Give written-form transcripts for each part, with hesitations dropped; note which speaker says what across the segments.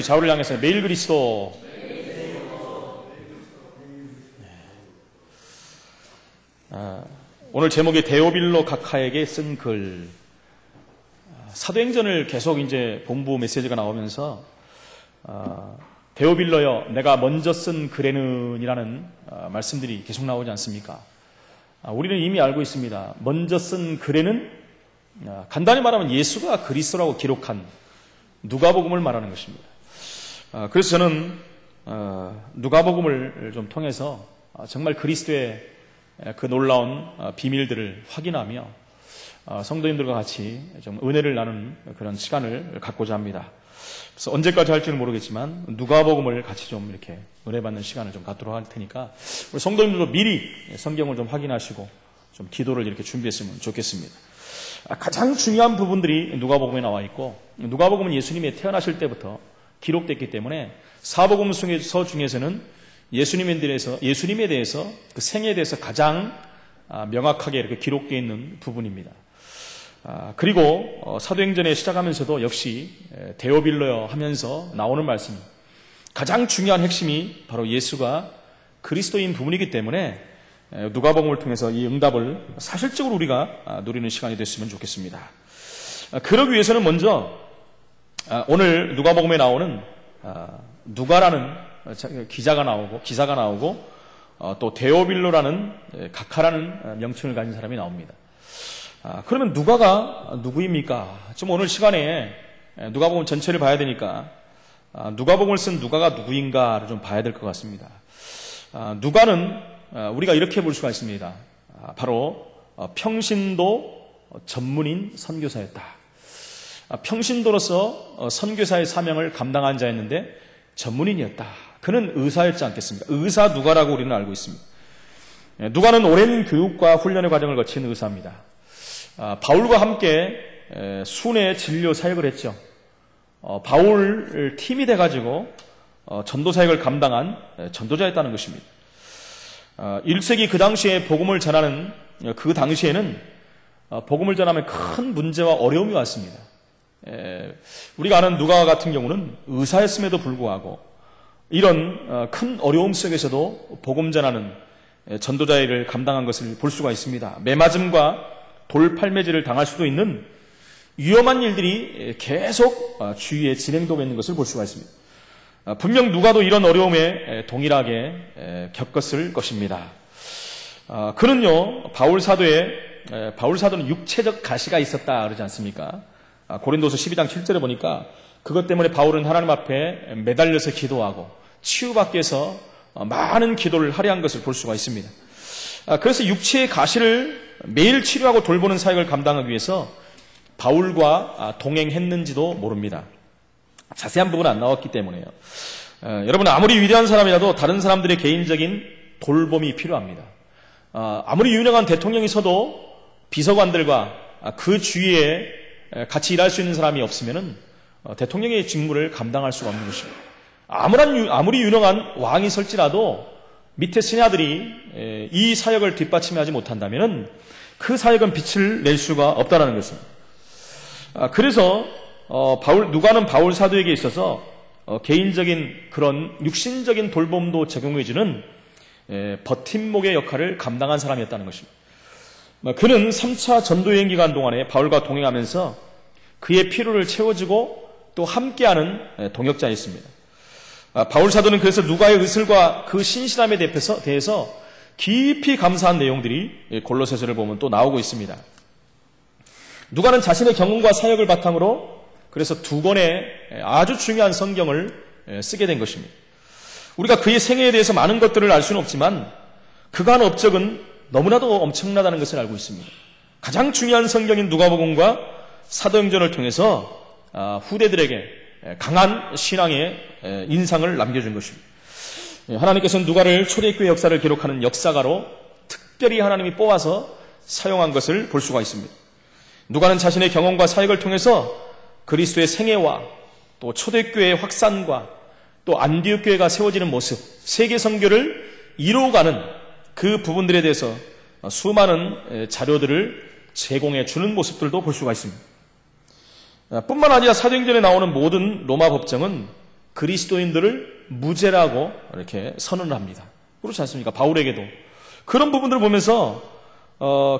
Speaker 1: 좌우를 향해서 매일 그리스도. 오늘 제목이 데오빌로 각하에게 쓴 글. 사도행전을 계속 이제 본부 메시지가 나오면서 데오빌로여 내가 먼저 쓴 글에는이라는 말씀들이 계속 나오지 않습니까? 우리는 이미 알고 있습니다. 먼저 쓴 글에는 간단히 말하면 예수가 그리스도라고 기록한 누가복음을 말하는 것입니다. 그래서 저는 누가복음을 좀 통해서 정말 그리스도의 그 놀라운 비밀들을 확인하며 성도님들과 같이 좀 은혜를 나누는 그런 시간을 갖고자 합니다. 그래서 언제까지 할지는 모르겠지만 누가복음을 같이 좀 이렇게 은혜 받는 시간을 좀 갖도록 할 테니까 우리 성도님들도 미리 성경을 좀 확인하시고 좀 기도를 이렇게 준비했으면 좋겠습니다. 가장 중요한 부분들이 누가복음에 나와 있고, 누가복음은 예수님이 태어나실 때부터 기록됐기 때문에 사복음서 중에서는 예수님에 대해서 그 생애에 대해서 가장 명확하게 이렇게 기록되어 있는 부분입니다. 그리고 사도행전에 시작하면서도 역시 데오빌로여 하면서 나오는 말씀, 가장 중요한 핵심이 바로 예수가 그리스도인 부분이기 때문에 누가복음을 통해서 이 응답을 사실적으로 우리가 누리는 시간이 됐으면 좋겠습니다. 그러기 위해서는 먼저 오늘 누가복음에 나오는 누가라는 기사가 나오고 또 데오빌로라는 각하라는 명칭을 가진 사람이 나옵니다. 그러면 누가가 누구입니까? 지금 오늘 시간에 누가복음 전체를 봐야 되니까 누가복음을 쓴 누가가 누구인가를 좀 봐야 될 것 같습니다. 누가는 우리가 이렇게 볼 수가 있습니다. 바로 평신도 전문인 선교사였다. 평신도로서 선교사의 사명을 감당한 자였는데 전문인이었다. 그는 의사였지 않겠습니까? 의사 누가라고 우리는 알고 있습니다. 누가는 오랜 교육과 훈련의 과정을 거친 의사입니다. 바울과 함께 순회 진료 사역을 했죠. 바울 팀이 돼가지고 전도 사역을 감당한 전도자였다는 것입니다. 1세기 그 당시에 복음을 전하는 그 당시에는 복음을 전하면 큰 문제와 어려움이 왔습니다. 우리가 아는 누가 같은 경우는 의사였음에도 불구하고 이런 큰 어려움 속에서도 복음 전하는 전도자의 일을 감당한 것을 볼 수가 있습니다. 매맞음과 돌팔매질을 당할 수도 있는 위험한 일들이 계속 주위에 진행되고 있는 것을 볼 수가 있습니다. 분명 누가도 이런 어려움에 동일하게 겪었을 것입니다. 그는요, 바울 사도는 육체적 가시가 있었다 그러지 않습니까? 고린도서 12장 7절에 보니까 그것 때문에 바울은 하나님 앞에 매달려서 기도하고 치유받기 위해서 많은 기도를 할애한 것을 볼 수가 있습니다. 그래서 육체의 가시를 매일 치료하고 돌보는 사역을 감당하기 위해서 바울과 동행했는지도 모릅니다. 자세한 부분은 안 나왔기 때문에요. 여러분, 아무리 위대한 사람이라도 다른 사람들의 개인적인 돌봄이 필요합니다. 아무리 유명한 대통령이 있어도 비서관들과 그 주위에 같이 일할 수 있는 사람이 없으면 대통령의 직무를 감당할 수가 없는 것입니다. 아무리 유능한 왕이 있을지라도 밑에 신하들이 이 사역을 뒷받침하지 못한다면 그 사역은 빛을 낼 수가 없다는 것입니다. 그래서 누가는 바울 사도에게 있어서 개인적인 그런 육신적인 돌봄도 제공해주는 버팀목의 역할을 감당한 사람이었다는 것입니다. 그는 3차 전도여행 기간 동안에 바울과 동행하면서 그의 필요를 채워주고 또 함께하는 동역자였습니다. 바울 사도는 그래서 누가의 의술과 그 신실함에 대해서 깊이 감사한 내용들이 골로새서를 보면 또 나오고 있습니다. 누가는 자신의 경험과 사역을 바탕으로 그래서 2권의 아주 중요한 성경을 쓰게 된 것입니다. 우리가 그의 생애에 대해서 많은 것들을 알 수는 없지만 그가 한 업적은 너무나도 엄청나다는 것을 알고 있습니다. 가장 중요한 성경인 누가복음과 사도행전을 통해서 후대들에게 강한 신앙의 인상을 남겨준 것입니다. 하나님께서는 누가를 초대교회 역사를 기록하는 역사가로 특별히 하나님이 뽑아서 사용한 것을 볼 수가 있습니다. 누가는 자신의 경험과 사역을 통해서 그리스도의 생애와 또 초대교회의 확산과 또 안디옥 교회가 세워지는 모습, 세계 선교를 이루어가는 그 부분들에 대해서 수많은 자료들을 제공해 주는 모습들도 볼 수가 있습니다. 뿐만 아니라 사도행전에 나오는 모든 로마 법정은 그리스도인들을 무죄라고 이렇게 선언을 합니다. 그렇지 않습니까? 바울에게도. 그런 부분들을 보면서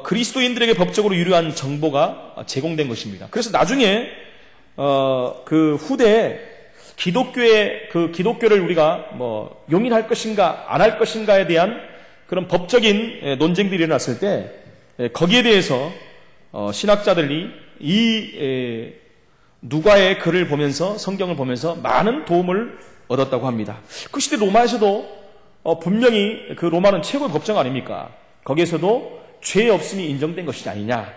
Speaker 1: 그리스도인들에게 법적으로 유효한 정보가 제공된 것입니다. 그래서 나중에 그 후대에 기독교를 우리가 용인할 것인가 안 할 것인가에 대한 그런 법적인 논쟁들이 일어났을 때 거기에 대해서 신학자들이 이 누가의 글을 보면서 성경을 보면서 많은 도움을 얻었다고 합니다. 그 시대 로마에서도 분명히 그 로마는 최고의 법정 아닙니까? 거기에서도 죄 없음이 인정된 것이 아니냐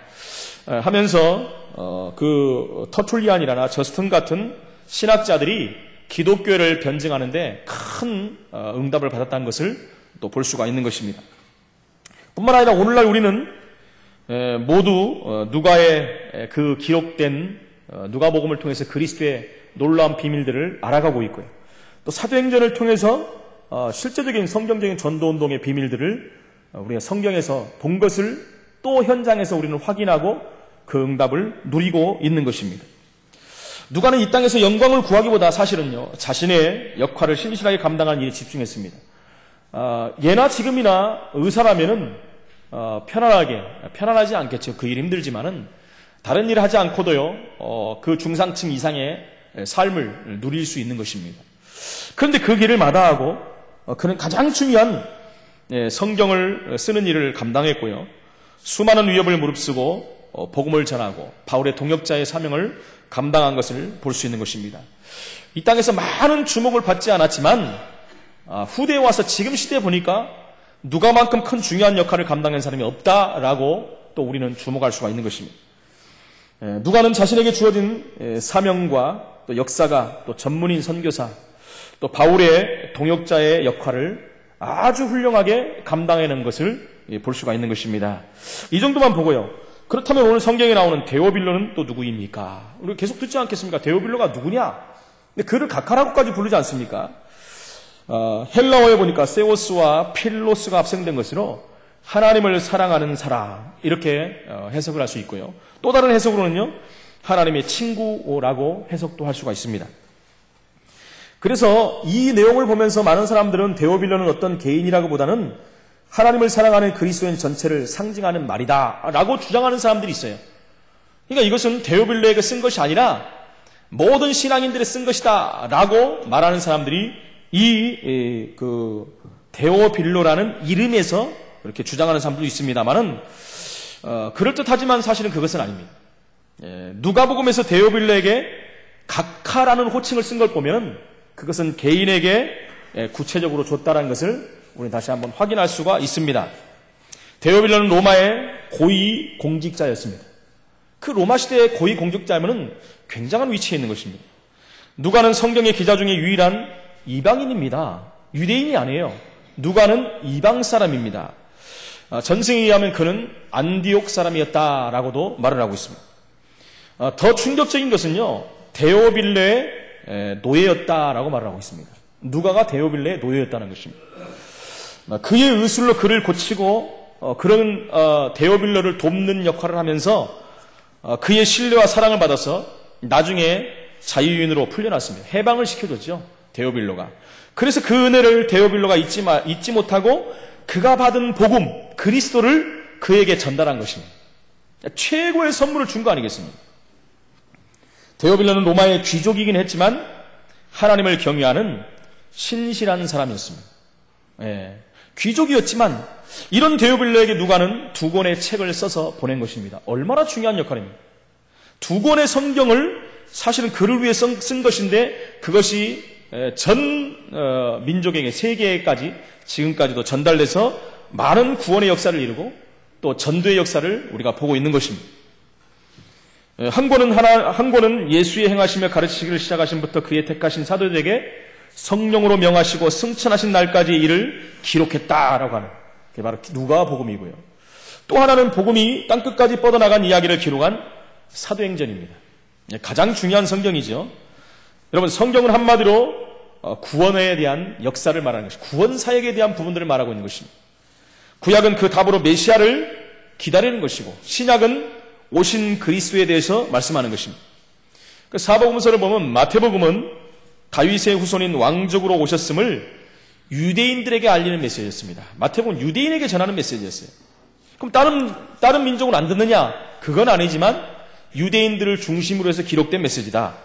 Speaker 1: 하면서 그 터툴리안이라나 저스틴 같은 신학자들이 기독교를 변증하는데 큰 응답을 받았다는 것을 또 볼 수가 있는 것입니다. 뿐만 아니라 오늘날 우리는 모두 누가의 그 기록된 누가복음을 통해서 그리스도의 놀라운 비밀들을 알아가고 있고요. 또 사도행전을 통해서 실제적인 성경적인 전도운동의 비밀들을 우리가 성경에서 본 것을 또 현장에서 우리는 확인하고 그 응답을 누리고 있는 것입니다. 누가는 이 땅에서 영광을 구하기보다 사실은요, 자신의 역할을 신실하게 감당하는 일에 집중했습니다. 예나 지금이나 의사라면은 편안하지 않겠죠. 그 일 힘들지만은 다른 일을 하지 않고도요, 그 중상층 이상의 삶을 누릴 수 있는 것입니다. 그런데 그 길을 마다하고 그는 가장 중요한 성경을 쓰는 일을 감당했고요. 수많은 위협을 무릅쓰고 복음을 전하고 바울의 동역자의 사명을 감당한 것을 볼 수 있는 것입니다. 이 땅에서 많은 주목을 받지 않았지만 후대에 와서 지금 시대에 보니까 누가만큼 큰 중요한 역할을 감당한 사람이 없다라고 또 우리는 주목할 수가 있는 것입니다. 누가는 자신에게 주어진 사명과 또 역사가 또 전문인 선교사 또 바울의 동역자의 역할을 아주 훌륭하게 감당해낸 것을 볼 수가 있는 것입니다. 이 정도만 보고요. 그렇다면 오늘 성경에 나오는 데오빌로는 또 누구입니까? 우리 계속 듣지 않겠습니까? 데오빌로가 누구냐? 근데 그를 각하라고까지 부르지 않습니까? 헬라어에 보니까 세오스와 필로스가 합성된 것으로 하나님을 사랑하는 사람 이렇게 해석을 할 수 있고요. 또 다른 해석으로는요, 하나님의 친구라고 해석도 할 수가 있습니다. 그래서 이 내용을 보면서 많은 사람들은 데오빌로는 어떤 개인이라고보다는 하나님을 사랑하는 그리스도인 전체를 상징하는 말이다 라고 주장하는 사람들이 있어요. 그러니까 이것은 데오빌로에게 쓴 것이 아니라 모든 신앙인들이 쓴 것이다 라고 말하는 사람들이 데오빌로라는 이름에서 그렇게 주장하는 사람도 있습니다만은 그럴듯하지만 사실은 그것은 아닙니다. 누가복음에서 데오빌로에게 각하라는 호칭을 쓴 걸 보면 그것은 개인에게 구체적으로 줬다는 것을 우리는 다시 한번 확인할 수가 있습니다. 데오빌로는 로마의 고위 공직자였습니다. 그 로마 시대의 고위 공직자면은 굉장한 위치에 있는 것입니다. 누가는 성경의 기자 중에 유일한 이방인입니다. 유대인이 아니에요. 누가는 이방 사람입니다. 전승에 의하면 그는 안디옥 사람이었다라고도 말을 하고 있습니다. 더 충격적인 것은요, 데오빌로의 노예였다라고 말을 하고 있습니다. 누가가 데오빌로의 노예였다는 것입니다. 그의 의술로 그를 고치고 그런 데오빌로를 돕는 역할을 하면서 그의 신뢰와 사랑을 받아서 나중에 자유인으로 풀려났습니다. 해방을 시켜줬죠, 데오빌로가. 그래서 그 은혜를 데오빌로가 잊지 못하고 그가 받은 복음, 그리스도를 그에게 전달한 것입니다. 최고의 선물을 준 거 아니겠습니까? 데오빌로는 로마의 귀족이긴 했지만 하나님을 경외하는 신실한 사람이었습니다. 귀족이었지만 이런 데오빌로에게 누가는 2권의 책을 써서 보낸 것입니다. 얼마나 중요한 역할입니까? 2권의 성경을 사실은 그를 위해 쓴 것인데 그것이 전 민족에게 세계까지 지금까지도 전달돼서 많은 구원의 역사를 이루고 또 전도의 역사를 우리가 보고 있는 것입니다. 한 권은 예수의 행하시며 가르치기를 시작하신부터 그의 택하신 사도들에게 성령으로 명하시고 승천하신 날까지 이를 기록했다라고 하는 그게 바로 누가복음이고요. 또 하나는 복음이 땅끝까지 뻗어나간 이야기를 기록한 사도행전입니다. 가장 중요한 성경이죠. 여러분, 성경은 한마디로 구원에 대한 역사를 말하는 것이고 구원 사역에 대한 부분들을 말하고 있는 것입니다. 구약은 그 답으로 메시아를 기다리는 것이고 신약은 오신 그리스도에 대해서 말씀하는 것입니다. 그 사복음서를 보면 마태복음은 다윗의 후손인 왕족으로 오셨음을 유대인들에게 알리는 메시지였습니다. 마태복음 유대인에게 전하는 메시지였어요. 그럼 다른 민족은 안 듣느냐? 그건 아니지만 유대인들을 중심으로 해서 기록된 메시지다.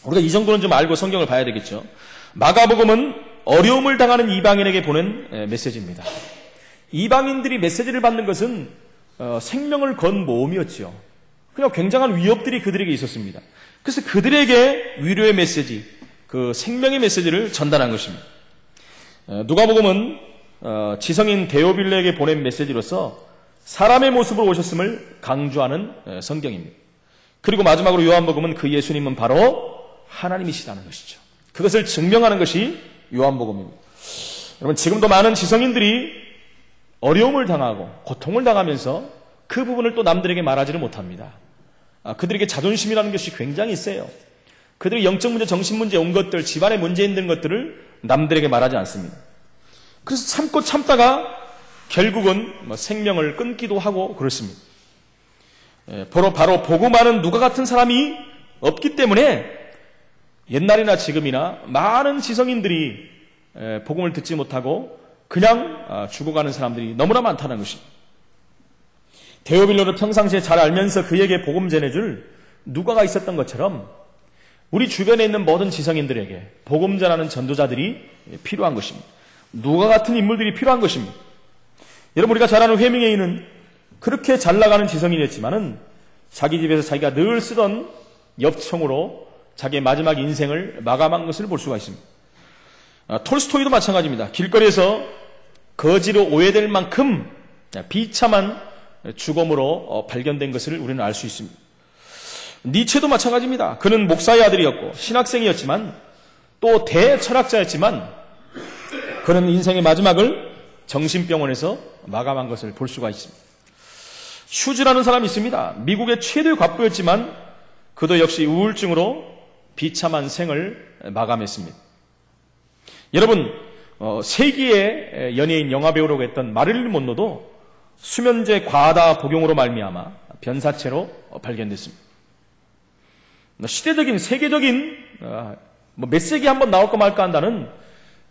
Speaker 1: 우리가 이 정도는 좀 알고 성경을 봐야 되겠죠. 마가복음은 어려움을 당하는 이방인에게 보낸 메시지입니다. 이방인들이 메시지를 받는 것은 생명을 건 모험이었죠. 그냥 굉장한 위협들이 그들에게 있었습니다. 그래서 그들에게 위로의 메시지, 그 생명의 메시지를 전달한 것입니다. 누가복음은 지성인 데오빌레에게 보낸 메시지로서 사람의 모습으로 오셨음을 강조하는 성경입니다. 그리고 마지막으로 요한복음은 그 예수님은 바로 하나님이시라는 것이죠. 그것을 증명하는 것이 요한복음입니다. 여러분, 지금도 많은 지성인들이 어려움을 당하고 고통을 당하면서 그 부분을 또 남들에게 말하지를 못합니다. 그들에게 자존심이라는 것이 굉장히 세요. 그들의 영적 문제, 정신 문제 온 것들, 집안에 문제 있는 것들을 남들에게 말하지 않습니다. 그래서 참고 참다가 결국은 생명을 끊기도 하고 그렇습니다. 바로 복음하는 누가 같은 사람이 없기 때문에 옛날이나 지금이나 많은 지성인들이 복음을 듣지 못하고 그냥 죽어가는 사람들이 너무나 많다는 것입니다. 데오빌로를 평상시에 잘 알면서 그에게 복음 전해줄 누가가 있었던 것처럼 우리 주변에 있는 모든 지성인들에게 복음 전하는 전도자들이 필요한 것입니다. 누가 같은 인물들이 필요한 것입니다. 여러분, 우리가 잘 아는 회명예인은 그렇게 잘 나가는 지성인이었지만은 자기 집에서 자기가 늘 쓰던 엽총으로 자기의 마지막 인생을 마감한 것을 볼 수가 있습니다. 톨스토이도 마찬가지입니다. 길거리에서 거지로 오해될 만큼 비참한 죽음으로 발견된 것을 우리는 알 수 있습니다. 니체도 마찬가지입니다. 그는 목사의 아들이었고 신학생이었지만 또 대철학자였지만 그는 인생의 마지막을 정신병원에서 마감한 것을 볼 수가 있습니다. 휴즈라는 사람이 있습니다. 미국의 최대 과부였지만 그도 역시 우울증으로 비참한 생을 마감했습니다. 여러분, 세기의 연예인 영화배우라고 했던 마릴린 먼로도 수면제 과다 복용으로 말미암아 변사체로 발견됐습니다. 시대적인 세계적인 몇 세기 한번 나올까 말까 한다는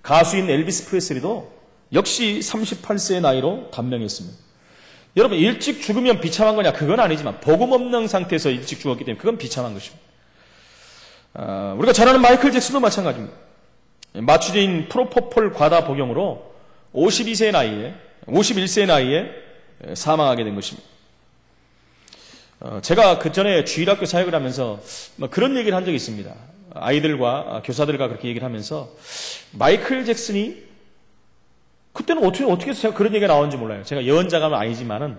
Speaker 1: 가수인 엘비스 프레슬리도 역시 38세의 나이로 단명했습니다. 여러분, 일찍 죽으면 비참한 거냐? 그건 아니지만 복음 없는 상태에서 일찍 죽었기 때문에 그건 비참한 것입니다. 우리가 잘 아는 마이클 잭슨도 마찬가지입니다. 마취제인 프로포폴 과다 복용으로 51세의 나이에 사망하게 된 것입니다. 제가 그 전에 주일학교 사역을 하면서 그런 얘기를 한 적이 있습니다. 아이들과 교사들과 그렇게 얘기를 하면서 마이클 잭슨이 그때는 어떻게 해서 제가 그런 얘기가 나오는지 몰라요. 제가 예언자감은 아니지만은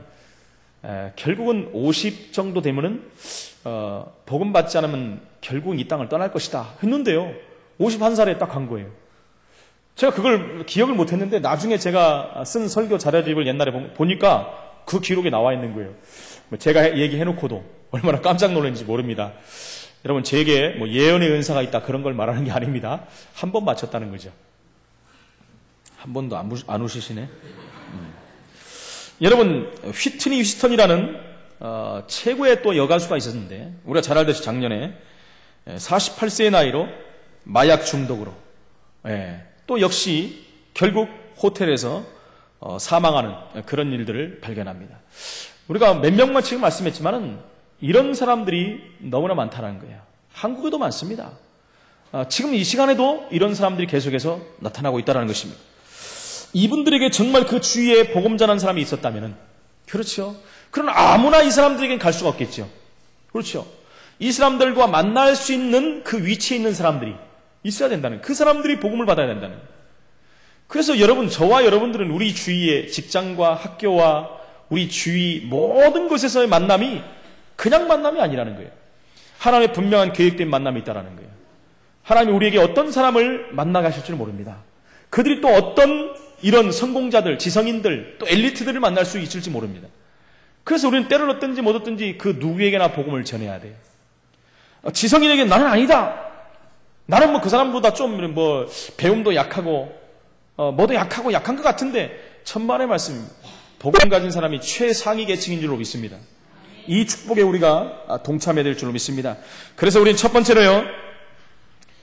Speaker 1: 결국은 50 정도 되면은 복음 받지 않으면 결국은 이 땅을 떠날 것이다 했는데요. 51살에 딱 간 거예요. 제가 그걸 기억을 못했는데 나중에 제가 쓴 설교 자료집을 옛날에 보니까 그 기록에 나와 있는 거예요. 제가 얘기해놓고도 얼마나 깜짝 놀랐는지 모릅니다. 여러분, 제게 예언의 은사가 있다 그런 걸 말하는 게 아닙니다. 한 번 맞췄다는 거죠. 한 번도 안 우시시네. 여러분, 휘트니 휴스턴이라는 최고의 또 여가수가 있었는데 우리가 잘 알듯이 작년에 48세의 나이로 마약 중독으로 또 역시 결국 호텔에서 사망하는 그런 일들을 발견합니다. 우리가 몇 명만 지금 말씀했지만은 이런 사람들이 너무나 많다는 거예요. 한국에도 많습니다. 지금 이 시간에도 이런 사람들이 계속해서 나타나고 있다는 것입니다. 이분들에게 정말 그 주위에 복음 전하는 사람이 있었다면은, 그렇죠. 그러나 아무나 이 사람들에게는 갈 수가 없겠죠. 그렇죠. 이 사람들과 만날 수 있는 그 위치에 있는 사람들이 있어야 된다는, 그 사람들이 복음을 받아야 된다는. 그래서 여러분, 저와 여러분들은 우리 주위의 직장과 학교와 우리 주위 모든 곳에서의 만남이 그냥 만남이 아니라는 거예요. 하나님의 분명한 계획된 만남이 있다는 거예요. 하나님이 우리에게 어떤 사람을 만나가실지를 모릅니다. 그들이 또 어떤 이런 성공자들, 지성인들, 또 엘리트들을 만날 수 있을지 모릅니다. 그래서 우리는 때를 얻든지 못 얻든지 그 누구에게나 복음을 전해야 돼요. 지성인에게 나는 아니다. 나는 그 사람보다 좀 배움도 약하고 뭐도 약하고 약한 것 같은데 천만의 말씀입니다. 복음 가진 사람이 최상위 계층인 줄로 믿습니다. 이 축복에 우리가 동참해야 될 줄로 믿습니다. 그래서 우리는 첫 번째로요,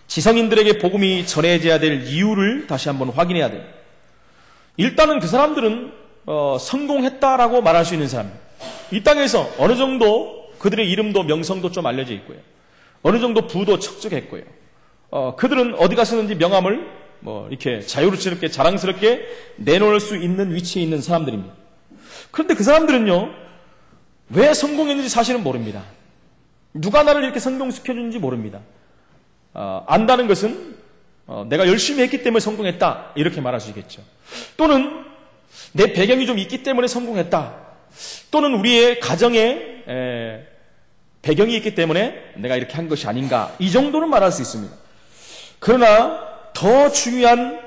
Speaker 1: 지성인들에게 복음이 전해져야 될 이유를 다시 한번 확인해야 돼요. 일단은 그 사람들은 성공했다라고 말할 수 있는 사람, 이 땅에서 어느 정도 그들의 이름도 명성도 좀 알려져 있고요, 어느 정도 부도 척척했고요, 그들은 어디 가서든지 명함을 이렇게 자유롭게 자랑스럽게 내놓을 수 있는 위치에 있는 사람들입니다. 그런데 그 사람들은요, 왜 성공했는지 사실은 모릅니다. 누가 나를 이렇게 성공시켜주는지 모릅니다. 안다는 것은 내가 열심히 했기 때문에 성공했다, 이렇게 말할 수 있겠죠. 또는 내 배경이 좀 있기 때문에 성공했다, 또는 우리의 가정에 배경이 있기 때문에 내가 이렇게 한 것이 아닌가, 이 정도는 말할 수 있습니다. 그러나 더 중요한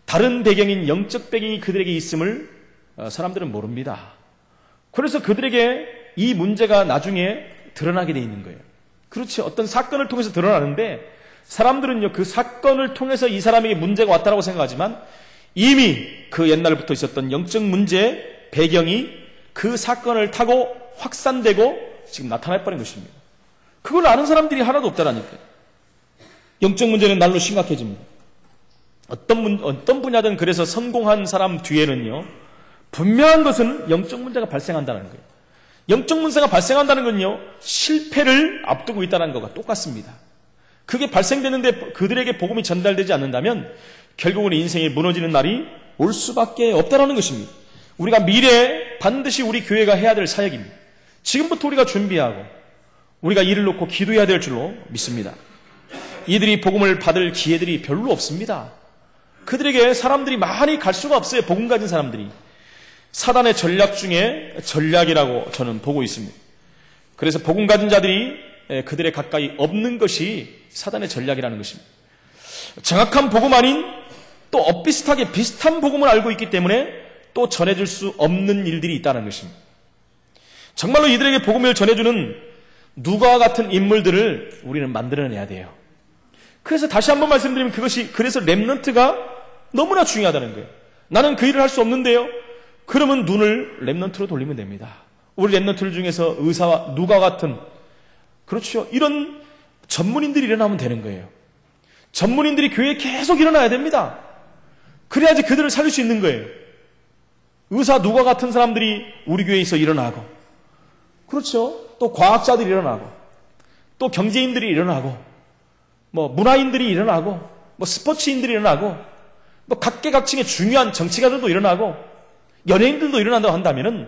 Speaker 1: 다른 배경인 영적 배경이 그들에게 있음을 사람들은 모릅니다. 그래서 그들에게 이 문제가 나중에 드러나게 돼 있는 거예요. 그렇지, 어떤 사건을 통해서 드러나는데 사람들은요, 그 사건을 통해서 이 사람에게 문제가 왔다고 생각하지만 이미 그 옛날부터 있었던 영적 문제의 배경이 그 사건을 타고 확산되고 지금 나타나버린 것입니다. 그걸 아는 사람들이 하나도 없다라니까요. 영적 문제는 날로 심각해집니다. 어떤 분야든 그래서 성공한 사람 뒤에는요, 분명한 것은 영적 문제가 발생한다는 거예요. 영적 문제가 발생한다는 건요, 실패를 앞두고 있다는 것과 똑같습니다. 그게 발생되는데 그들에게 복음이 전달되지 않는다면 결국은 인생이 무너지는 날이 올 수밖에 없다는 것입니다. 우리가 미래에 반드시 우리 교회가 해야 될 사역입니다. 지금부터 우리가 준비하고 우리가 이를 놓고 기도해야 될 줄로 믿습니다. 이들이 복음을 받을 기회들이 별로 없습니다. 그들에게 사람들이 많이 갈 수가 없어요. 복음 가진 사람들이. 사단의 전략 중에 전략이라고 저는 보고 있습니다. 그래서 복음 가진 자들이 그들의 가까이 없는 것이 사단의 전략이라는 것입니다. 정확한 복음 아닌 또 엇비슷하게 비슷한 복음을 알고 있기 때문에 또 전해줄 수 없는 일들이 있다는 것입니다. 정말로 이들에게 복음을 전해주는 누가와 같은 인물들을 우리는 만들어내야 돼요. 그래서 다시 한번 말씀드리면 그래서 렘넌트가 너무나 중요하다는 거예요. 나는 그 일을 할 수 없는데요. 그러면 눈을 렘넌트로 돌리면 됩니다. 우리 렘넌트들 중에서 의사와 누가 같은, 그렇죠, 이런 전문인들이 일어나면 되는 거예요. 전문인들이 교회에 계속 일어나야 됩니다. 그래야지 그들을 살릴 수 있는 거예요. 의사 누가 같은 사람들이 우리 교회에서 일어나고, 그렇죠, 또 과학자들이 일어나고, 또 경제인들이 일어나고, 문화인들이 일어나고, 스포츠인들이 일어나고, 각계각층의 중요한 정치가들도 일어나고, 연예인들도 일어난다고 한다면은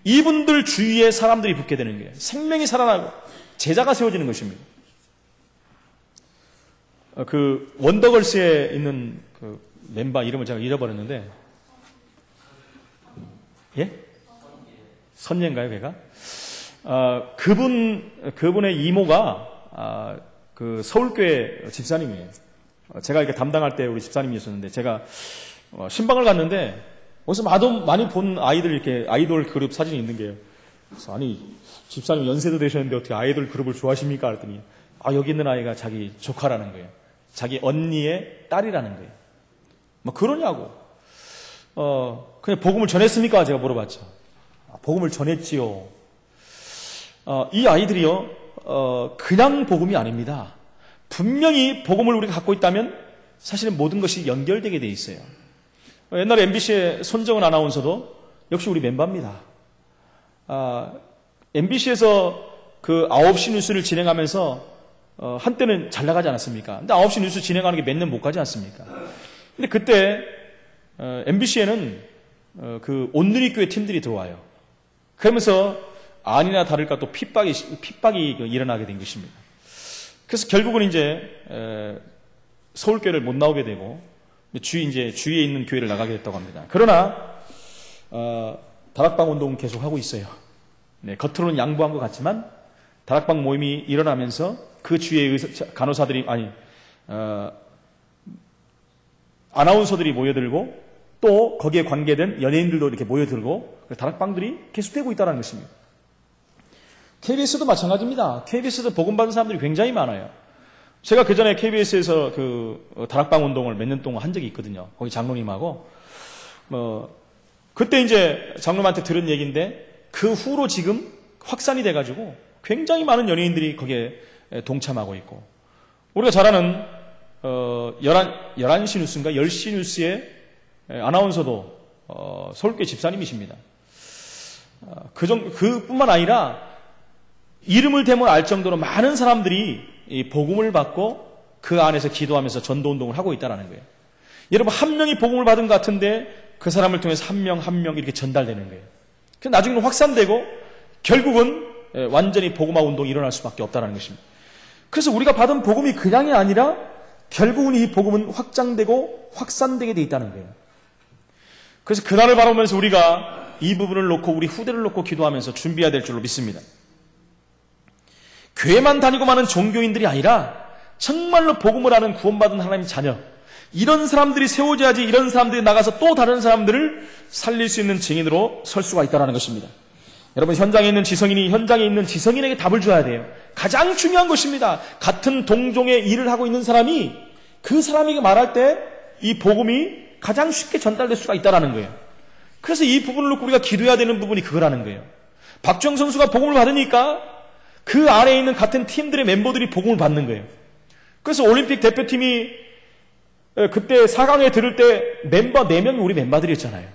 Speaker 1: 이분들 주위에 사람들이 붙게 되는 거예요. 생명이 살아나고 제자가 세워지는 것입니다. 그 원더걸스에 있는 그 멤버 이름을 제가 잃어버렸는데, 예? 선예인가요, 걔가? 그분의 이모가 그 서울교회 집사님이에요. 제가 이렇게 담당할 때 우리 집사님이었었는데, 제가 신방을 갔는데 어디서 많이 본 아이들, 이렇게 아이돌 그룹 사진이 있는 게요. 그래서 아니, 집사님 연세도 되셨는데 어떻게 아이돌 그룹을 좋아하십니까? 그랬더니 여기 있는 아이가 자기 조카라는 거예요. 자기 언니의 딸이라는 거예요. 그러냐고. 그냥 복음을 전했습니까? 제가 물어봤죠. 복음을 전했지요. 이 아이들이요, 그냥 복음이 아닙니다. 분명히 복음을 우리가 갖고 있다면 사실은 모든 것이 연결되게 돼 있어요. 옛날에 MBC의 손정은 아나운서도 역시 우리 멤버입니다. MBC에서 그 9시 뉴스를 진행하면서 한때는 잘 나가지 않았습니까? 근데 9시 뉴스 진행하는 게 몇 년 못 가지 않습니까? 근데 그때 MBC에는 그 온누리교회 팀들이 들어와요. 그러면서 아니나 다를까 또 핍박이 일어나게 된 것입니다. 그래서 결국은 이제 서울교회를 못 나오게 되고 주위에 있는 교회를 나가게 됐다고 합니다. 그러나 다락방 운동은 계속 하고 있어요. 네, 겉으로는 양보한 것 같지만 다락방 모임이 일어나면서 그 주위에 간호사들이 아나운서들이 모여들고 또 거기에 관계된 연예인들도 이렇게 모여들고 다락방들이 계속되고 있다는 것입니다. KBS도 마찬가지입니다. KBS도 복음받은 사람들이 굉장히 많아요. 제가 그 전에 KBS에서 그 다락방 운동을 몇 년 동안 한 적이 있거든요. 거기 장로님하고. 그때 이제 장로님한테 들은 얘기인데 그 후로 지금 확산이 돼가지고 굉장히 많은 연예인들이 거기에 동참하고 있고 우리가 잘 아는 11시 뉴스인가 10시 뉴스의 아나운서도 서울교회 집사님이십니다. 그뿐만 아니라 이름을 대면 알 정도로 많은 사람들이 이 복음을 받고 그 안에서 기도하면서 전도운동을 하고 있다는 거예요. 여러분, 한 명이 복음을 받은 것 같은데 그 사람을 통해서 한 명 한 명 이렇게 전달되는 거예요. 그래서 나중에는 확산되고 결국은 완전히 복음화 운동이 일어날 수밖에 없다는 것입니다. 그래서 우리가 받은 복음이 그냥이 아니라 결국은 이 복음은 확장되고 확산되게 돼 있다는 거예요. 그래서 그날을 바라보면서 우리가 이 부분을 놓고 우리 후대를 놓고 기도하면서 준비해야 될 줄로 믿습니다. 교회만 다니고 많은 종교인들이 아니라 정말로 복음을 아는 구원받은 하나님의 자녀, 이런 사람들이 세워져야지 이런 사람들이 나가서 또 다른 사람들을 살릴 수 있는 증인으로 설 수가 있다는 것입니다. 여러분, 현장에 있는 지성인이 현장에 있는 지성인에게 답을 줘야 돼요. 가장 중요한 것입니다. 같은 동종의 일을 하고 있는 사람이 그 사람에게 말할 때 이 복음이 가장 쉽게 전달될 수가 있다는 거예요. 그래서 이 부분을 놓고 우리가 기도해야 되는 부분이 그거라는 거예요. 박주영 선수가 복음을 받으니까 그 안에 있는 같은 팀들의 멤버들이 복음을 받는 거예요. 그래서 올림픽 대표팀이 그때 4강에 들을 때 멤버 4명이 우리 멤버들이었잖아요.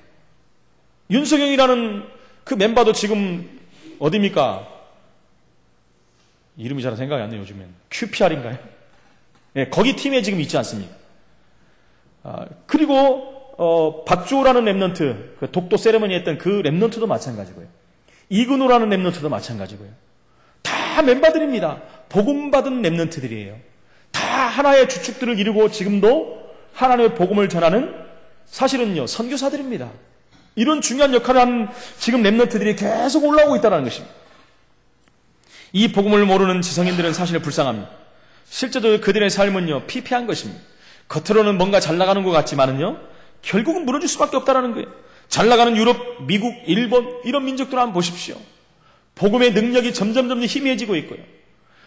Speaker 1: 윤석영이라는 그 멤버도 지금 어디입니까? 이름이 잘 생각이 안 나요, 요즘엔. QPR인가요? 네, 거기 팀에 지금 있지 않습니까? 그리고 박주호라는 랩런트, 그 독도 세레머니 했던 그 랩런트도 마찬가지고요. 이근호라는 랩런트도 마찬가지고요. 다 멤버들입니다. 복음받은 랩런트들이에요. 다 하나의 주축들을 이루고 지금도 하나님의 복음을 전하는 사실은요, 선교사들입니다. 이런 중요한 역할을 하는 지금 랩런트들이 계속 올라오고 있다는 것입니다. 이 복음을 모르는 지성인들은 사실 불쌍합니다. 실제로 그들의 삶은요, 피폐한 것입니다. 겉으로는 뭔가 잘 나가는 것 같지만은요, 결국은 무너질 수밖에 없다는 거예요. 잘 나가는 유럽, 미국, 일본 이런 민족들 한번 보십시오. 복음의 능력이 점점 희미해지고 있고요.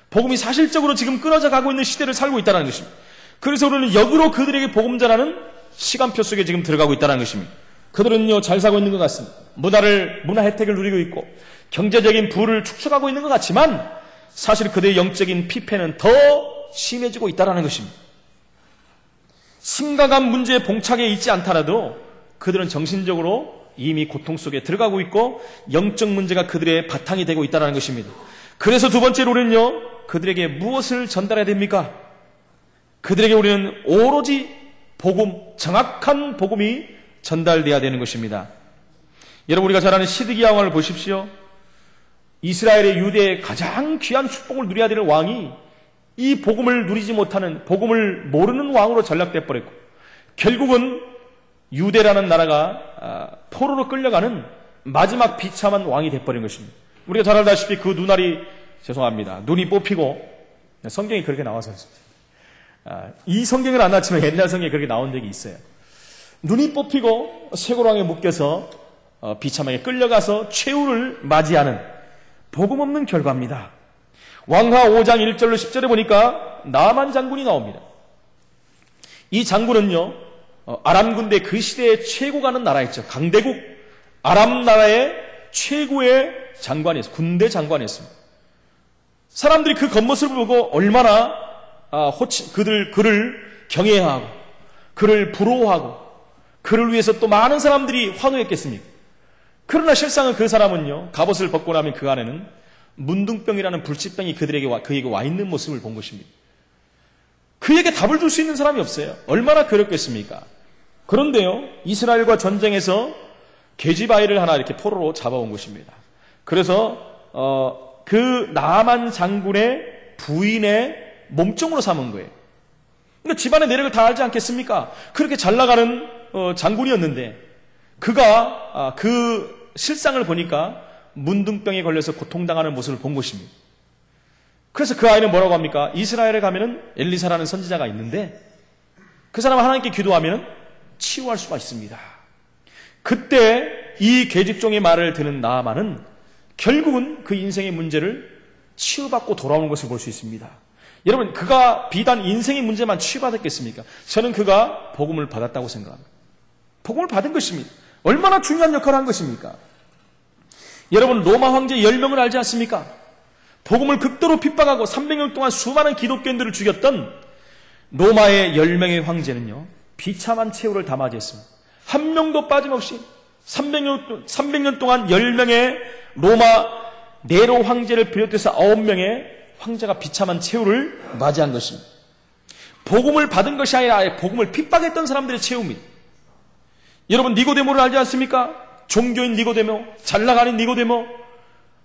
Speaker 1: 복음이 사실적으로 지금 끊어져 가고 있는 시대를 살고 있다는 것입니다. 그래서 우리는 역으로 그들에게 복음 전하는 시간표 속에 지금 들어가고 있다는 것입니다. 그들은요, 잘 살고 있는 것 같습니다. 문화 혜택을 누리고 있고 경제적인 부를 축적하고 있는 것 같지만 사실 그들의 영적인 피폐는 더 심해지고 있다는 것입니다. 심각한 문제에 봉착해 있지 않더라도 그들은 정신적으로 이미 고통 속에 들어가고 있고 영적 문제가 그들의 바탕이 되고 있다는 것입니다. 그래서 두 번째로 우리는요, 그들에게 무엇을 전달해야 됩니까? 그들에게 우리는 오로지 복음, 정확한 복음이 전달돼야 되는 것입니다. 여러분, 우리가 잘 아는 시드기야 왕을 보십시오. 이스라엘의 유대의 가장 귀한 축복을 누려야 되는 왕이 이 복음을 누리지 못하는, 복음을 모르는 왕으로 전락돼 버렸고 결국은 유대라는 나라가 포로로 끌려가는 마지막 비참한 왕이 돼버린 것입니다. 우리가 잘 알다시피 그 눈이 뽑히고, 성경이 그렇게 나와서 이 성경은 안 나왔지만 옛날 성경에 그렇게 나온 적이 있어요. 눈이 뽑히고 쇠고랑에 묶여서 비참하게 끌려가서 최후를 맞이하는 복음 없는 결과입니다. 왕하 5장 1절로 10절에 보니까 나만 장군이 나옵니다. 이 장군은요, 아람 군대 그 시대의 최고가는 나라였죠. 강대국 아람 나라의 최고의 장관이었어요. 군대 장관이었습니다. 사람들이 그 겉모습을 보고 얼마나 그를 경외하고 그를 부러워하고 그를 위해서 또 많은 사람들이 환호했겠습니까? 그러나 실상은 그 사람은요, 갑옷을 벗고 나면 그 안에는 문둥병이라는 불치병이 그에게 와 있는 모습을 본 것입니다. 그에게 답을 줄 수 있는 사람이 없어요. 얼마나 괴롭겠습니까? 그런데요, 이스라엘과 전쟁에서 계집아이를 하나 이렇게 포로로 잡아온 것입니다. 그래서 그 나만 장군의 부인의 몸종으로 삼은 거예요. 그러니까 집안의 내력을 다 알지 않겠습니까? 그렇게 잘 나가는 장군이었는데 그가 그 실상을 보니까 문둥병에 걸려서 고통당하는 모습을 본 것입니다. 그래서 그 아이는 뭐라고 합니까? 이스라엘에 가면은 엘리사라는 선지자가 있는데 그 사람은 하나님께 기도하면 치유할 수가 있습니다. 그때 이 계집종의 말을 듣는 나아만은 결국은 그 인생의 문제를 치유받고 돌아오는 것을 볼 수 있습니다. 여러분, 그가 비단 인생의 문제만 치유받았겠습니까? 저는 그가 복음을 받았다고 생각합니다. 복음을 받은 것입니다. 얼마나 중요한 역할을 한 것입니까? 여러분, 로마 황제 10명을 알지 않습니까? 복음을 극도로 핍박하고 300년 동안 수많은 기독교인들을 죽였던 로마의 10명의 황제는요, 비참한 최후를 다 맞이했습니다. 한 명도 빠짐없이 300년 동안 10명의 로마 네로 황제를 비롯해서 9명의 황제가 비참한 최후를 맞이한 것입니다. 복음을 받은 것이 아니라 복음을 핍박했던 사람들의 최후입니다. 여러분, 니고데모를 알지 않습니까? 종교인 니고데모, 잘나가는 니고데모,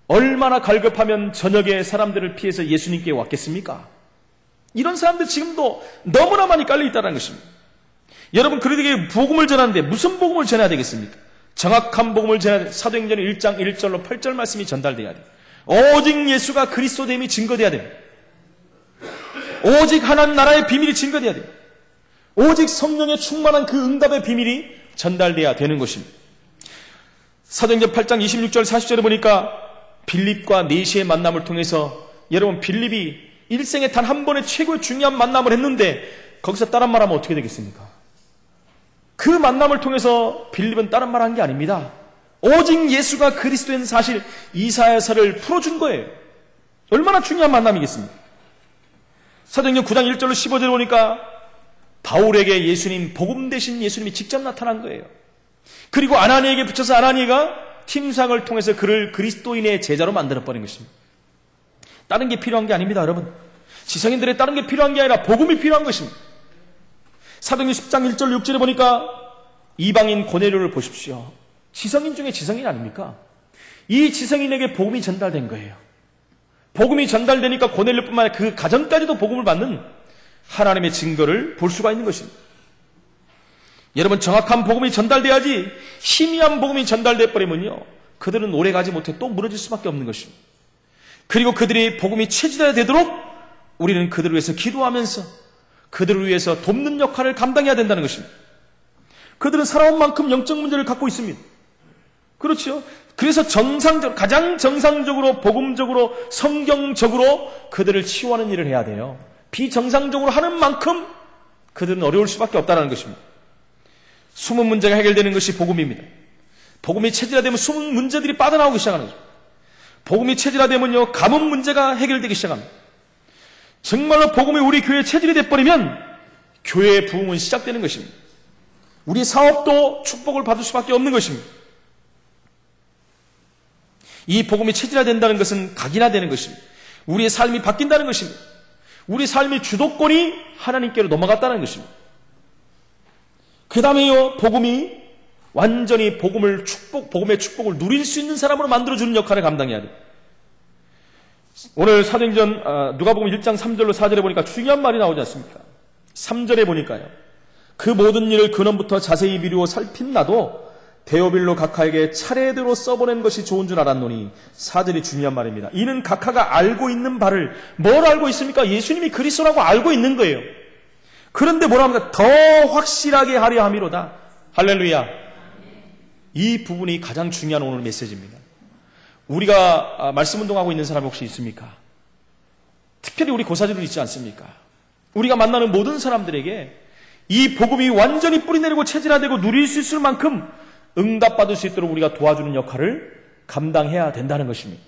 Speaker 1: 얼마나 갈급하면 저녁에 사람들을 피해서 예수님께 왔겠습니까? 이런 사람들 지금도 너무나 많이 깔려있다는 것입니다. 여러분, 그들에게 복음을 전하는데 무슨 복음을 전해야 되겠습니까? 정확한 복음을 전해야 돼. 사도행전 1장 1절로 8절 말씀이 전달돼야 돼. 오직 예수가 그리스도됨이 증거돼야 돼. 오직 하나님 나라의 비밀이 증거돼야 돼. 오직 성령의 충만한 그 응답의 비밀이 전달돼야 되는 것입니다. 사도행전 8장 26절 40절에 보니까 빌립과 네시의 만남을 통해서, 여러분, 빌립이 일생에 단 한 번의 최고의 중요한 만남을 했는데 거기서 다른 말하면 어떻게 되겠습니까? 그 만남을 통해서 빌립은 다른 말한 게 아닙니다. 오직 예수가 그리스도인 사실, 이사야서를 풀어준 거예요. 얼마나 중요한 만남이겠습니까? 사도행전 9장 1절로 15절에 보니까 바울에게 예수님, 복음 대신 예수님이 직접 나타난 거예요. 그리고 아나니에게 붙여서 아나니가 팀상을 통해서 그를 그리스도인의 제자로 만들어버린 것입니다. 다른 게 필요한 게 아닙니다, 여러분. 지성인들의 다른 게 필요한 게 아니라 복음이 필요한 것입니다. 사도행전 10장 1절 6절에 보니까 이방인 고넬료를 보십시오. 지성인 중에 지성인 아닙니까? 이 지성인에게 복음이 전달된 거예요. 복음이 전달되니까 고넬료뿐만 아니라 그 가정까지도 복음을 받는 하나님의 증거를 볼 수가 있는 것입니다. 여러분, 정확한 복음이 전달돼야지 희미한 복음이 전달돼 버리면요, 그들은 오래가지 못해 또 무너질 수밖에 없는 것입니다. 그리고 그들이 복음이 체질화되도록 우리는 그들을 위해서 기도하면서 그들을 위해서 돕는 역할을 감당해야 된다는 것입니다. 그들은 살아온 만큼 영적 문제를 갖고 있습니다. 그렇죠? 그래서 가장 정상적으로, 복음적으로, 성경적으로 그들을 치유하는 일을 해야 돼요. 비정상적으로 하는 만큼 그들은 어려울 수밖에 없다는 것입니다. 숨은 문제가 해결되는 것이 복음입니다. 복음이 체질화되면 숨은 문제들이 빠져나오기 시작하는 거죠. 복음이 체질화되면요, 가문 문제가 해결되기 시작합니다. 정말로 복음이 우리 교회에 체질이 돼버리면 교회의 부흥은 시작되는 것입니다. 우리 사업도 축복을 받을 수밖에 없는 것입니다. 이 복음이 체질화된다는 것은 각인화되는 것입니다. 우리의 삶이 바뀐다는 것입니다. 우리 삶의 주도권이 하나님께로 넘어갔다는 것입니다. 그 다음에요, 복음이 완전히 복음의 축복을 누릴 수 있는 사람으로 만들어주는 역할을 감당해야 돼요. 오늘 사도행전 누가복음 1장 3절로 4절에 보니까 중요한 말이 나오지 않습니까? 3절에 보니까요, 그 모든 일을 근원부터 자세히 미루어 살핀 나도 데오빌로 각하에게 차례대로 써보낸 것이 좋은 줄 알았노니, 4절이 중요한 말입니다. 이는 각하가 알고 있는 바를, 뭘 알고 있습니까? 예수님이 그리스도라고 알고 있는 거예요. 그런데 뭐라 합니까? 더 확실하게 하려 함이로다. 할렐루야. 이 부분이 가장 중요한 오늘 메시지입니다. 우리가 말씀 운동하고 있는 사람 혹시 있습니까? 특별히 우리 고사들도 있지 않습니까? 우리가 만나는 모든 사람들에게 이 복음이 완전히 뿌리내리고 체질화되고 누릴 수 있을 만큼 응답받을 수 있도록 우리가 도와주는 역할을 감당해야 된다는 것입니다.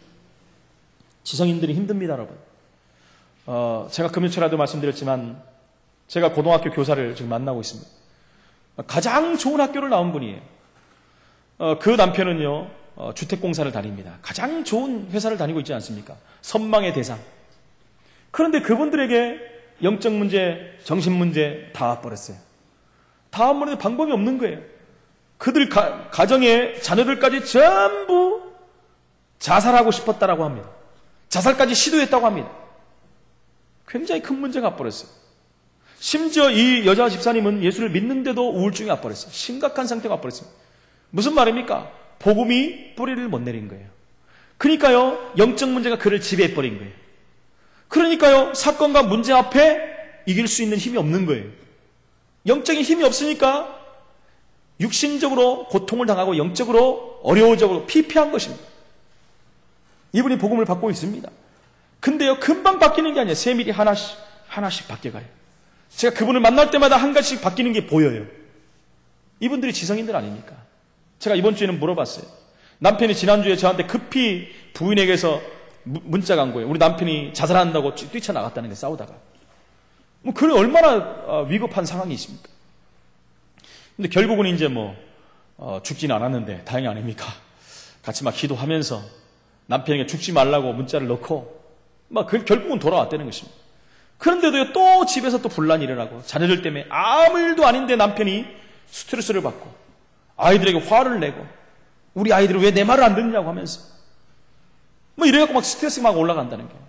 Speaker 1: 지성인들이 힘듭니다, 여러분. 제가 금요철에도 말씀드렸지만 제가 고등학교 교사를 지금 만나고 있습니다. 가장 좋은 학교를 나온 분이에요. 그 남편은요, 주택공사를 다닙니다. 가장 좋은 회사를 다니고 있지 않습니까? 선망의 대상. 그런데 그분들에게 영적 문제, 정신 문제 다 와버렸어요. 다 와버리는데 방법이 없는 거예요. 그들 가정의 자녀들까지 전부 자살하고 싶었다라고 합니다. 자살까지 시도했다고 합니다. 굉장히 큰 문제가 와버렸어요. 심지어 이 여자 집사님은 예수를 믿는데도 우울증이 와버렸어요. 심각한 상태가 와버렸습니다. 무슨 말입니까? 복음이 뿌리를 못 내린 거예요. 그러니까요, 영적 문제가 그를 지배해버린 거예요. 그러니까요, 사건과 문제 앞에 이길 수 있는 힘이 없는 거예요. 영적인 힘이 없으니까 육신적으로 고통을 당하고 영적으로 어려워지고 피폐한 것입니다. 이분이 복음을 받고 있습니다. 근데요, 금방 바뀌는 게 아니에요. 세밀히 하나씩 바뀌어가요. 제가 그분을 만날 때마다 한 가지씩 바뀌는 게 보여요. 이분들이 지성인들 아닙니까? 제가 이번 주에는 물어봤어요. 남편이 지난주에 저한테 급히 부인에게서 문자가 온 거예요. 우리 남편이 자살한다고 뛰쳐나갔다는 게 싸우다가. 뭐, 그런 얼마나 위급한 상황이 있습니까? 근데 결국은 이제 죽지는 않았는데, 다행이 아닙니까? 같이 막 기도하면서 남편에게 죽지 말라고 문자를 넣고, 결국은 돌아왔다는 것입니다. 그런데도요, 또 집에서 또 분란이 일어나고, 자녀들 때문에 아무 일도 아닌데 남편이 스트레스를 받고, 아이들에게 화를 내고, 우리 아이들은 왜 내 말을 안 듣냐고 하면서, 이래갖고 막 스트레스가 막 올라간다는 거예요.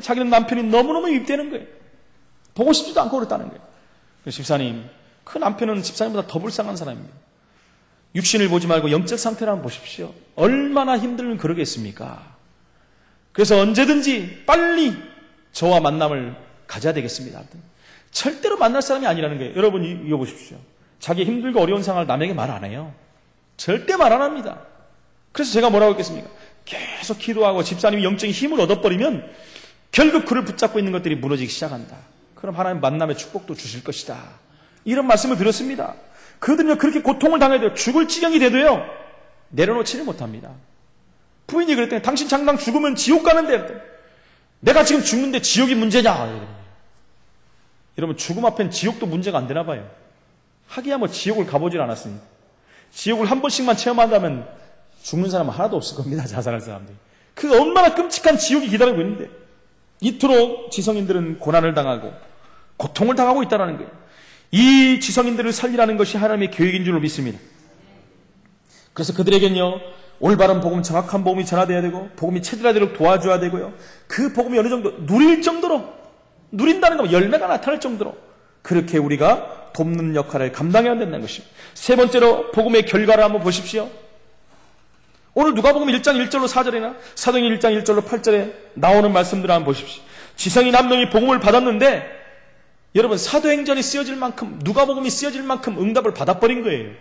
Speaker 1: 자기는 남편이 너무너무 입대는 거예요. 보고 싶지도 않고 그랬다는 거예요. 집사님, 그 남편은 집사님보다 더 불쌍한 사람입니다. 육신을 보지 말고 영적 상태를 한번 보십시오. 얼마나 힘들면 그러겠습니까? 그래서 언제든지 빨리 저와 만남을 가져야 되겠습니다. 절대로 만날 사람이 아니라는 거예요. 여러분 이거 보십시오. 자기 힘들고 어려운 상황을 남에게 말 안 해요. 절대 말 안 합니다. 그래서 제가 뭐라고 했겠습니까? 계속 기도하고 집사님이 영적인 힘을 얻어버리면 결국 그를 붙잡고 있는 것들이 무너지기 시작한다. 그럼 하나님 만남의 축복도 주실 것이다. 이런 말씀을 드렸습니다. 그들은요, 그렇게 고통을 당해야 돼요. 죽을 지경이 돼도요, 내려놓지를 못합니다. 부인이 그랬더니, 당신 당장 죽으면 지옥 가는데, 내가 지금 죽는데 지옥이 문제냐? 여러분, 죽음 앞엔 지옥도 문제가 안 되나 봐요. 하기야 지옥을 가보질 않았으니까. 지옥을 한 번씩만 체험한다면 죽는 사람은 하나도 없을 겁니다. 자살할 사람들이. 그 얼마나 끔찍한 지옥이 기다리고 있는데, 이토록 지성인들은 고난을 당하고 고통을 당하고 있다는 거예요. 이 지성인들을 살리라는 것이 하나님의 계획인 줄로 믿습니다. 그래서 그들에겐요, 올바른 복음, 정확한 복음이 전화돼야 되고, 복음이 체질화되도록 도와줘야 되고요. 그 복음이 어느 정도 누릴 정도로, 누린다는 건 열매가 나타날 정도로 그렇게 우리가 돕는 역할을 감당해야 된다는 것입니다. 세 번째로 복음의 결과를 한번 보십시오. 오늘 누가복음 1장 1절로 4절이나 사도행전 1장 1절로 8절에 나오는 말씀들을 한번 보십시오. 지성인 한 명이 복음을 받았는데, 여러분, 사도행전이 쓰여질 만큼, 누가복음이 쓰여질 만큼 응답을 받아버린 거예요.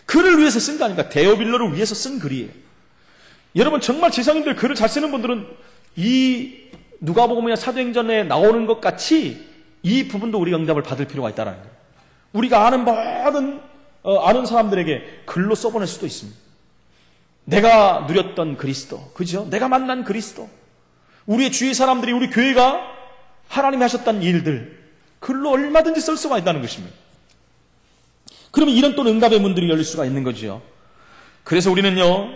Speaker 1: 글을 위해서 쓴 거 아닙니까? 데오빌로를 위해서 쓴 글이에요. 여러분, 정말 지성인들 글을 잘 쓰는 분들은 이 누가복음이나 사도행전에 나오는 것 같이 이 부분도 우리가 응답을 받을 필요가 있다는 거예요. 우리가 아는 모든 아는 사람들에게 글로 써보낼 수도 있습니다. 내가 누렸던 그리스도, 그죠? 내가 만난 그리스도, 우리의 주위 사람들이, 우리 교회가 하나님이 하셨던 일들, 글로 얼마든지 쓸 수가 있다는 것입니다. 그러면 이런 또 응답의 문들이 열릴 수가 있는 거죠. 그래서 우리는요,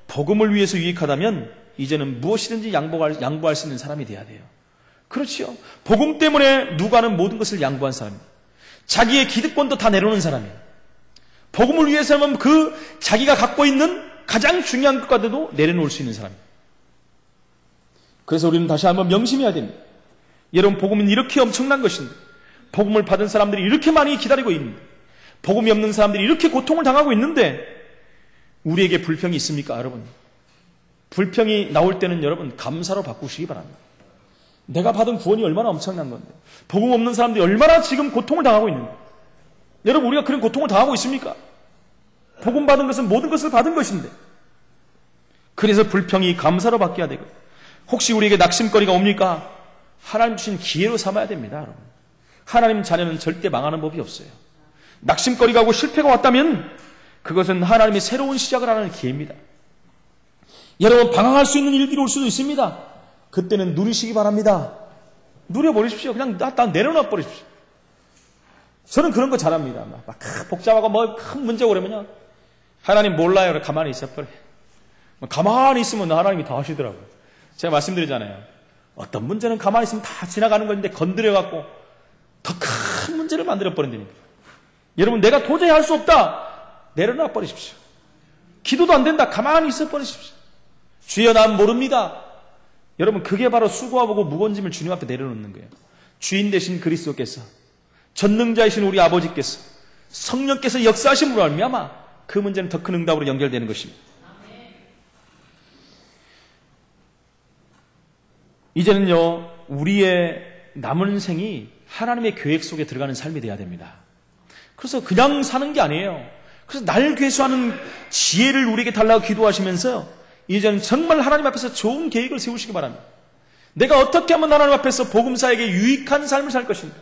Speaker 1: 복음을 위해서 유익하다면 이제는 무엇이든지 양보할 수 있는 사람이 돼야 돼요. 그렇죠. 복음 때문에 누가는 모든 것을 양보한 사람입니다. 자기의 기득권도 다 내려놓은 사람이에요. 복음을 위해서는 그 자기가 갖고 있는 가장 중요한 것과도 내려놓을 수 있는 사람입니다. 그래서 우리는 다시 한번 명심해야 됩니다. 여러분, 복음은 이렇게 엄청난 것인데, 복음을 받은 사람들이 이렇게 많이 기다리고 있는데, 복음이 없는 사람들이 이렇게 고통을 당하고 있는데, 우리에게 불평이 있습니까, 여러분? 불평이 나올 때는 여러분 감사로 바꾸시기 바랍니다. 내가 받은 구원이 얼마나 엄청난 건데, 복음 없는 사람들이 얼마나 지금 고통을 당하고 있는데, 여러분, 우리가 그런 고통을 당하고 있습니까? 복음 받은 것은 모든 것을 받은 것인데, 그래서 불평이 감사로 바뀌어야 되고, 혹시 우리에게 낙심거리가 옵니까? 하나님 주신 기회로 삼아야 됩니다, 여러분. 하나님 자녀는 절대 망하는 법이 없어요. 낙심거리가 오고 실패가 왔다면 그것은 하나님이 새로운 시작을 하는 기회입니다. 여러분, 방황할 수 있는 일들이 올 수도 있습니다. 그때는 누리시기 바랍니다. 누려버리십시오. 그냥 다 내려놔 버리십시오. 저는 그런 거 잘합니다. 막 복잡하고 큰 문제 오려면요, 하나님 몰라요. 가만히 있어버려요. 가만히 있으면 하나님이 다 하시더라고요. 제가 말씀드리잖아요. 어떤 문제는 가만히 있으면 다 지나가는 건데 건드려갖고 더 큰 문제를 만들어버린다니까. 여러분, 내가 도저히 할 수 없다, 내려놔 버리십시오. 기도도 안 된다, 가만히 있어 버리십시오. 주여, 난 모릅니다. 여러분, 그게 바로 수고하고 무거운 짐을 주님 앞에 내려놓는 거예요. 주인 되신 그리스도께서, 전능자이신 우리 아버지께서, 성령께서 역사하심으로 말미암아 그 문제는 더 큰 응답으로 연결되는 것입니다. 이제는요, 우리의 남은 생이 하나님의 계획 속에 들어가는 삶이 되어야 됩니다. 그래서 그냥 사는 게 아니에요. 그래서 날 괴수하는 지혜를 우리에게 달라고 기도하시면서 이제는 정말 하나님 앞에서 좋은 계획을 세우시기 바랍니다. 내가 어떻게 하면 하나님 앞에서 복음사에게 유익한 삶을 살 것인가,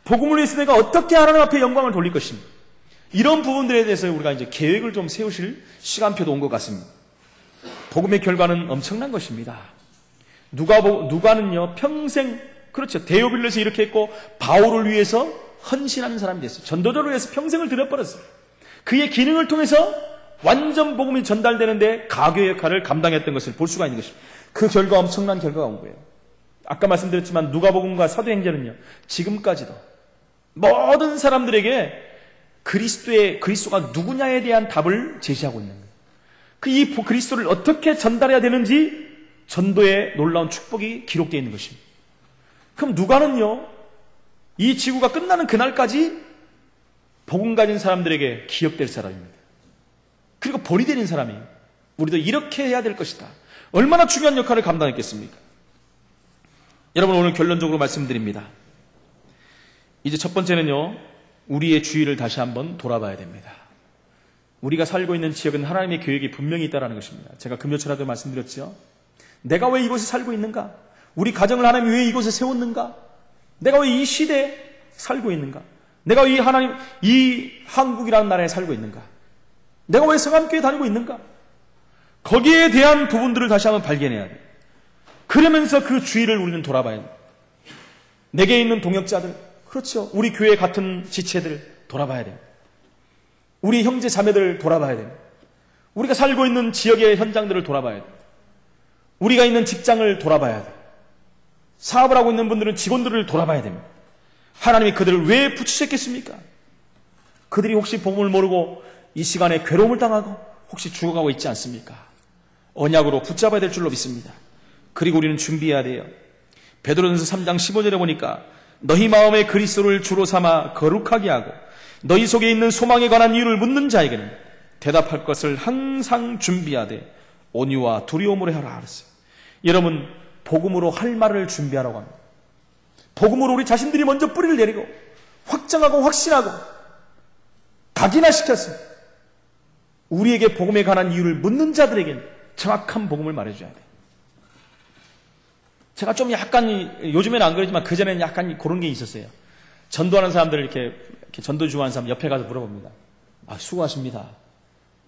Speaker 1: 복음을 위해서 내가 어떻게 하나님 앞에 영광을 돌릴 것인가, 이런 부분들에 대해서 우리가 이제 계획을 좀 세우실 시간표도 온 것 같습니다. 복음의 결과는 엄청난 것입니다. 누가는요, 평생 그렇죠. 데오빌로에서 이렇게 했고 바울을 위해서 헌신하는 사람이 됐어요. 전도자를 위해서 평생을 들여버렸어요. 그의 기능을 통해서 완전 복음이 전달되는데 가교의 역할을 감당했던 것을 볼 수가 있는 것입니다. 그 결과 엄청난 결과가 온 거예요. 아까 말씀드렸지만 누가복음과 사도행전은요, 지금까지도 모든 사람들에게 그리스도가 누구냐에 대한 답을 제시하고 있는 거예요. 이 그리스도를 어떻게 전달해야 되는지 전도의 놀라운 축복이 기록되어 있는 것입니다. 그럼 누가는요, 이 지구가 끝나는 그날까지 복음 가진 사람들에게 기억될 사람입니다. 그리고 본이 되는 사람이에요. 우리도 이렇게 해야 될 것이다. 얼마나 중요한 역할을 감당했겠습니까? 여러분, 오늘 결론적으로 말씀드립니다. 이제 첫 번째는요, 우리의 주의를 다시 한번 돌아봐야 됩니다. 우리가 살고 있는 지역은 하나님의 계획이 분명히 있다는 것입니다. 제가 금요철에도 말씀드렸죠. 내가 왜 이곳에 살고 있는가? 우리 가정을 하나님이 왜 이곳에 세웠는가? 내가 왜 이 시대에 살고 있는가? 내가 왜 이 한국이라는 나라에 살고 있는가? 내가 왜 성함교회 다니고 있는가? 거기에 대한 부분들을 다시 한번 발견해야 돼요. 그러면서 그 주의를 우리는 돌아봐야 돼요. 내게 있는 동역자들, 그렇죠. 우리 교회 같은 지체들 돌아봐야 돼요. 우리 형제 자매들 돌아봐야 돼요. 우리가 살고 있는 지역의 현장들을 돌아봐야 돼요. 우리가 있는 직장을 돌아봐야 돼요. 사업을 하고 있는 분들은 직원들을 돌아봐야 됩니다. 하나님이 그들을 왜 붙이셨겠습니까? 그들이 혹시 복음을 모르고 이 시간에 괴로움을 당하고 혹시 죽어가고 있지 않습니까? 언약으로 붙잡아야 될 줄로 믿습니다. 그리고 우리는 준비해야 돼요. 베드로전서 3장 15절에 보니까 너희 마음에 그리스도를 주로 삼아 거룩하게 하고 너희 속에 있는 소망에 관한 이유를 묻는 자에게는 대답할 것을 항상 준비하되 온유와 두려움으로 하라 그랬어요. 여러분, 복음으로 할 말을 준비하라고 합니다. 복음으로 우리 자신들이 먼저 뿌리를 내리고 확정하고 확신하고 각인화시켰습니다. 우리에게 복음에 관한 이유를 묻는 자들에게는 정확한 복음을 말해줘야 돼요. 제가 좀 약간, 요즘에는 안 그러지만 그전에는 약간 그런 게 있었어요. 전도하는 사람들 이렇게 전도 중하는 사람 옆에 가서 물어봅니다. 아, 수고하십니다.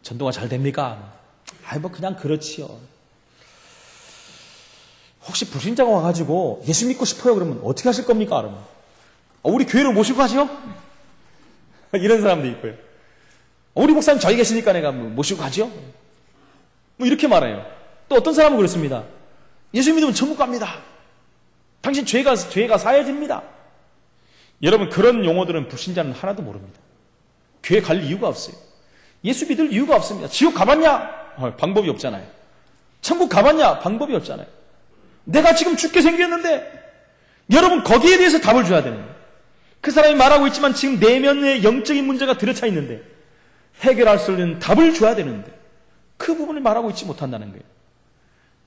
Speaker 1: 전도가 잘 됩니까? 뭐 그냥 그렇지요. 혹시 불신자가 와가지고 예수 믿고 싶어요 그러면 어떻게 하실 겁니까? 그러면 우리 교회로 모시고 가죠? 이런 사람도 있고요. 우리 목사님 저희 계시니까 내가 모시고 가죠? 이렇게 말해요. 또 어떤 사람은 그렇습니다. 예수 믿으면 천국 갑니다. 당신 죄가 사해집니다. 여러분, 그런 용어들은 불신자는 하나도 모릅니다. 교회 갈 이유가 없어요. 예수 믿을 이유가 없습니다. 지옥 가봤냐? 방법이 없잖아요. 천국 가봤냐? 방법이 없잖아요. 내가 지금 죽게 생겼는데 여러분, 거기에 대해서 답을 줘야 되는 거예요. 그 사람이 말하고 있지만 지금 내면의 영적인 문제가 들어차 있는데 해결할 수 있는 답을 줘야 되는데 그 부분을 말하고 있지 못한다는 거예요.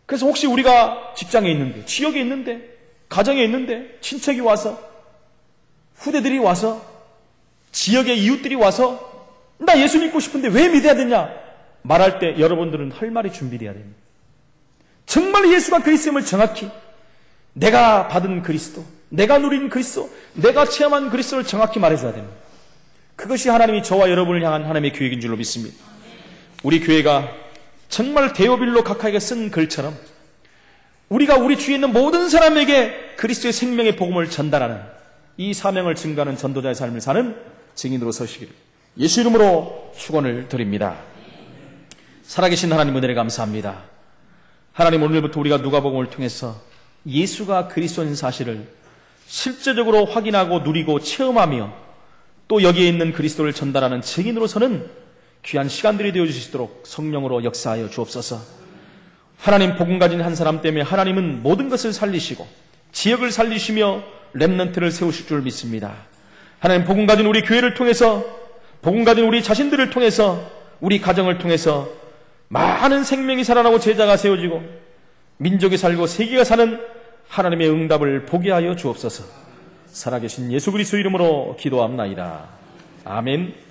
Speaker 1: 그래서 혹시 우리가 직장에 있는데, 지역에 있는데, 가정에 있는데, 친척이 와서, 후대들이 와서, 지역의 이웃들이 와서 나 예수 믿고 싶은데 왜 믿어야 되냐? 말할 때 여러분들은 할 말이 준비되어야 됩니다. 정말 예수가 그리스도임을 정확히 내가 받은 그리스도, 내가 누린 그리스도, 내가 체험한 그리스도를 정확히 말해줘야 됩니다. 그것이 하나님이 저와 여러분을 향한 하나님의 계획인 줄로 믿습니다. 우리 교회가 정말 데오빌로 각하에게 쓴 글처럼 우리가 우리 주위에 있는 모든 사람에게 그리스도의 생명의 복음을 전달하는 이 사명을 증거하는 전도자의 삶을 사는 증인으로 서시기를 예수 이름으로 축원을 드립니다. 살아계신 하나님 은혜를 감사합니다. 하나님, 오늘부터 우리가 누가복음을 통해서 예수가 그리스도인 사실을 실제적으로 확인하고 누리고 체험하며 또 여기에 있는 그리스도를 전달하는 증인으로서는 귀한 시간들이 되어주시도록 성령으로 역사하여 주옵소서. 하나님, 복음 가진 한 사람 때문에 하나님은 모든 것을 살리시고 지역을 살리시며 렘넌트를 세우실 줄 믿습니다. 하나님, 복음 가진 우리 교회를 통해서, 복음 가진 우리 자신들을 통해서, 우리 가정을 통해서 많은 생명이 살아나고 제자가 세워지고 민족이 살고 세계가 사는 하나님의 응답을 보게 하여 주옵소서. 살아계신 예수 그리스도 이름으로 기도합나이다. 아멘.